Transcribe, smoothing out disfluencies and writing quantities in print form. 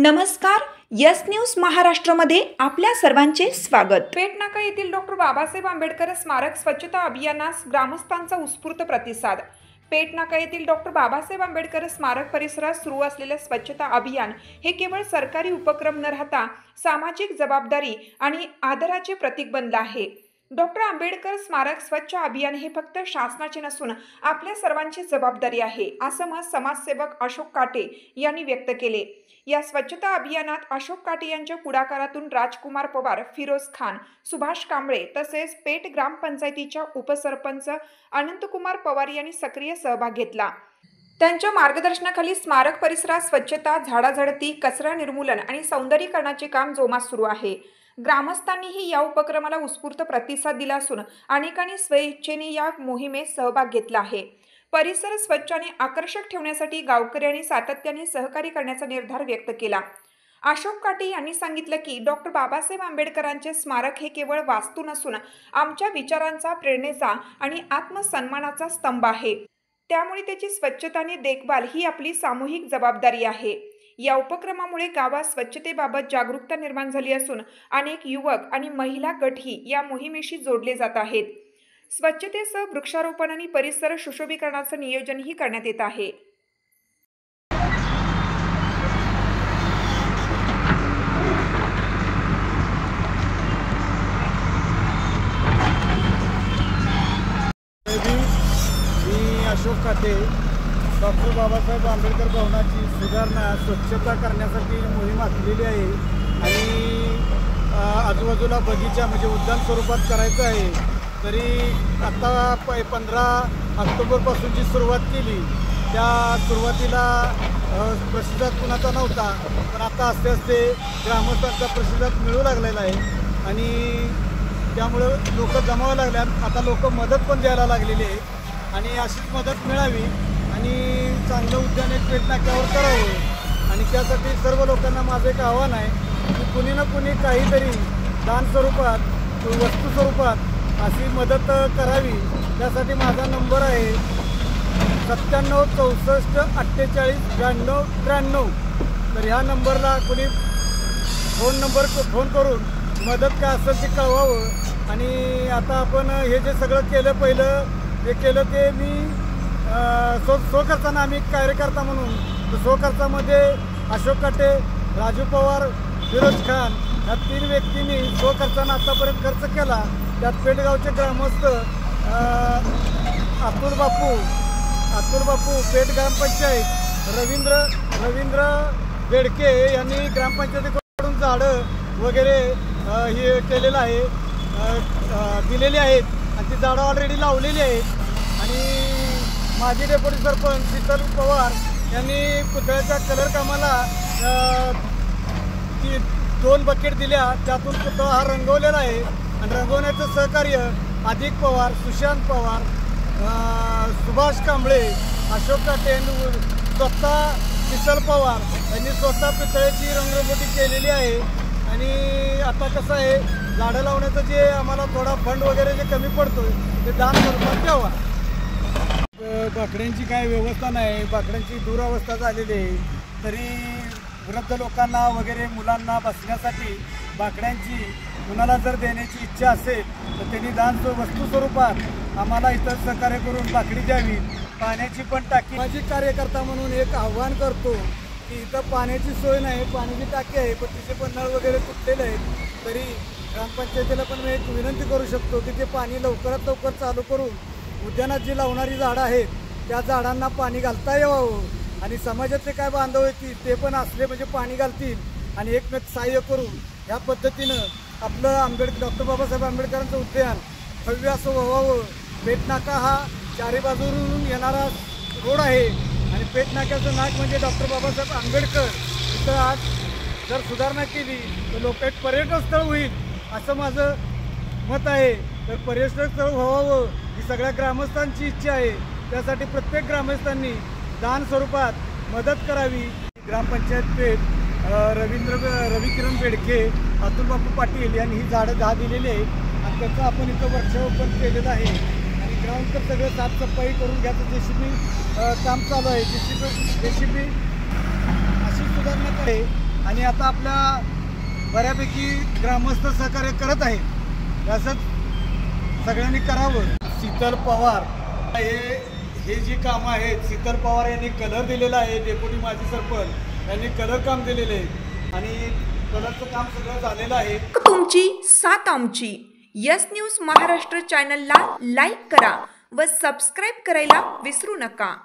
नमस्कार, yes news महाराष्ट्रमध्ये आपल्या सर्वांचे स्वागत। पेटनाका येथील डॉक्टर बाबासाहेब आंबेडकर स्मारक स्वच्छता अभियानास ग्रामस्थांचा उत्स्फूर्त प्रतिसाद। पेटनाका येथील डॉक्टर बाबासाहेब आंबेडकर स्मारक परिसरात सुरू असलेले स्वच्छता अभियान हे केवळ सरकारी उपक्रम न राहता सामाजिक जबाबदारी आणि आदराचे प्रतीक बनले आहे। डॉक्टर आंबेडकर स्मारक स्वच्छ अभियान हे फक्त शासनाचे नसून आपल्या सर्वांची जबाबदारी आहे, असं मत समाजसेवक अशोक काटे यांनी व्यक्त केले। या स्वच्छता अभियानात अशोक काटे यांच्या पुढाकारातून राजकुमार पवार, फिरोज खान, सुभाष कांबळे तसेच पेट ग्रामपंचायतीच्या उपसरपंच अनंतकुमार पवार यांनी सक्रिय सहभाग घेतला। त्यांच्या मार्गदर्शनाखाली स्मारक परिसरात स्वच्छता, झाडाझडती, कचरा निर्मूलन आणि सौंदर्यीकरणाचे काम जोमात सुरू आहे। ग्रामस्थांनीही या उपक्रमाला उत्स्फूर्त प्रतिसाद दिला असून अनेकांनी स्वेच्छेने या मोहिमेत सहभाग घेतला आहे। परिसर स्वच्छ आणि आकर्षक ठेवण्यासाठी गावकऱ्यांनी सातत्याने सहकार्य करण्याचा निर्धार व्यक्त केला। अशोक काटे यांनी सांगितलं की डॉक्टर बाबासाहेब आंबेडकरांचे स्मारक हे केवळ वास्तू नसून आमच्या विचारांचा, प्रेरणेचा आणि आत्मसन्मानाचा स्तंभ आहे। त्यामुळे त्याची स्वच्छता आणि देखभाल ही आपली सामूहिक जबाबदारी आहे। या उपक्रमामुळे गावात स्वच्छतेबाबत जागरूकता निर्माण झाली असून अनेक युवक आणि महिला गटही या मोहिमेशी जोडले जात आहेत। स्वच्छतेसह वृक्षारोपण आणि परिसर सुशोभीकरणाचं नियोजनही करण्यात येत आहे। मी अशोक काटे डॉक्टर बाबासाहेब आंबेडकर भवनाची सुधारणा स्वच्छता करण्यासाठी मोहीम आखलेली आहे आणि आजूबाजूला बगीचा म्हणजे उद्यान स्वरूपात करायचं आहे। तरी आता 15 ऑक्टोबरपासून जी सुरुवात केली त्या सुरुवातीला प्रतिसाद कुणाचा नव्हता, पण आता आस्ते आस्ते ग्रामस्थांचा प्रतिसाद मिळू लागलेला आहे आणि त्यामुळं लोक जमावं लागल्यात। आता लोक मदत पण द्यायला लागलेली आहे आणि अशीच मदत मिळावी आणि चांगलं उद्यान एक पेटनाक्यावर करावं आणि त्यासाठी सर्व लोकांना माझं एक आव्हान आहे की कुणी ना कुणी काहीतरी दान स्वरूपात, वस्तू स्वरूपात अशी मदत करावी। त्यासाठी माझा नंबर आहे 97 64 48 92 93। तर ह्या नंबरला कोणी फोन करून मदत काय असेल ते कळवावं। आणि आता आपण हे जे सगळं केलं, पहिलं हे केलं ते मी स्वखर्चानं आम्ही कार्यकर्ता म्हणून, तर स्वखर्चामध्ये अशोक काटे, राजू पवार, फिरोज खान या 3 व्यक्तींनी स्वखर्चानं आतापर्यंत खर्च केला। त्यात पेटगावचे ग्रामस्थ अतुल बापू पेट ग्रामपंचायत, रवींद्र बेडके यांनी ग्रामपंचायतीकडून झाडं वगैरे हे केलेलं आहे, दिलेली आहेत आणि ती झाडं ऑलरेडी लावलेली आहेत। आणि माजी डेप्युटी सरपंच शीतल पवार यांनी पुतळ्याच्या कलर कामाला 2 बकेट दिल्या, त्यातून पुतळा हा रंगवलेला आहे आणि रंगवण्याचं सहकार्य अधिक पवार, सुशांत पवार, सुभाष कांबळे, अशोक काटे यांनी स्वतः, शीतल पवार यांनी स्वतः पुतळ्याची रंगरंगोटी केलेली आहे। आणि आता कसं आहे, झाडं लावण्याचं जे आम्हाला थोडा फंड वगैरे जे कमी पडतो ते दान स्वरूपात द्यावा। बाकड्यांची काय व्यवस्था नाही, बाकड्यांची दुरावस्था झालेली आहे, तरी वृद्ध लोकांना वगैरे मुलांना बसण्यासाठी बाकड्यांची कुणाला जर देण्याची इच्छा असेल तर त्यांनी दान वस्तू स्वरूपात आम्हाला इथं सहकार्य करून बाकडी द्यावी। पाण्याची पण टाकी, सामाजिक कार्यकर्ता म्हणून एक आव्हान करतो की इथं पाण्याची सोय नाही, पाण्याची टाकी आहे पण तिचे पण नळ वगैरे तुटलेले आहेत। तरी ग्रामपंचायतीला पण मी एक विनंती करू शकतो की ते पाणी लवकरात लवकर चालू करून उद्यानात जी लावणारी झाडं आहेत त्या झाडांना पाणी घालता यावं आणि समाजातले काय बांधव येतील ते पण असले म्हणजे पाणी घालतील आणि एकमेक सहाय्य करून ह्या पद्धतीनं आपलं डॉक्टर बाबासाहेब आंबेडकरांचं उद्यान भव्य असं व्हावं। पेटनाका हा चारी बाजूरून येणारा रोड आहे आणि पेटनाक्याचं नाक म्हणजे डॉक्टर बाबासाहेब आंबेडकर। इथं आज जर सुधारणा केली तर लोक एक पर्यटन स्थळ होईल असं माझं मत आहे। तर पर्यटन स्थळ व्हावं ही सगळ्या ग्रामस्थांची इच्छा आहे, त्यासाठी प्रत्येक ग्रामस्थांनी दान स्वरूपात मदत करावी। ग्रामपंचायत पेठ रविकिरण बेडके, अतुल बापू पाटील यांनी ही झाडं 10 दिलेली आहेत आणि त्याचं आपण इथं वृक्षारोपण केलेलं आहे आणि ग्राउंड तर सगळं साफसफाई करून घ्यायचं जेसीबी काम चालू आहे। जेसीबी अशी सुधारणा आहे आणि आता आपल्या बऱ्यापैकी ग्रामस्थ सहकार्य करत आहेत, असंच सगळ्यांनी करावं. शीतल पवार हे जी कामं आहेत, शीतल पवार यांनी कलर दिलेला आहे, डेप्युटी माजी सरपंच यांनी कलर काम दिलेले आहे आणि कलरचं काम सगळं झालेलं आहे. तुमची साथ आमची. यस न्यूज महाराष्ट्र चॅनलला लाईक करा व सबस्क्राईब करायला विसरू नका.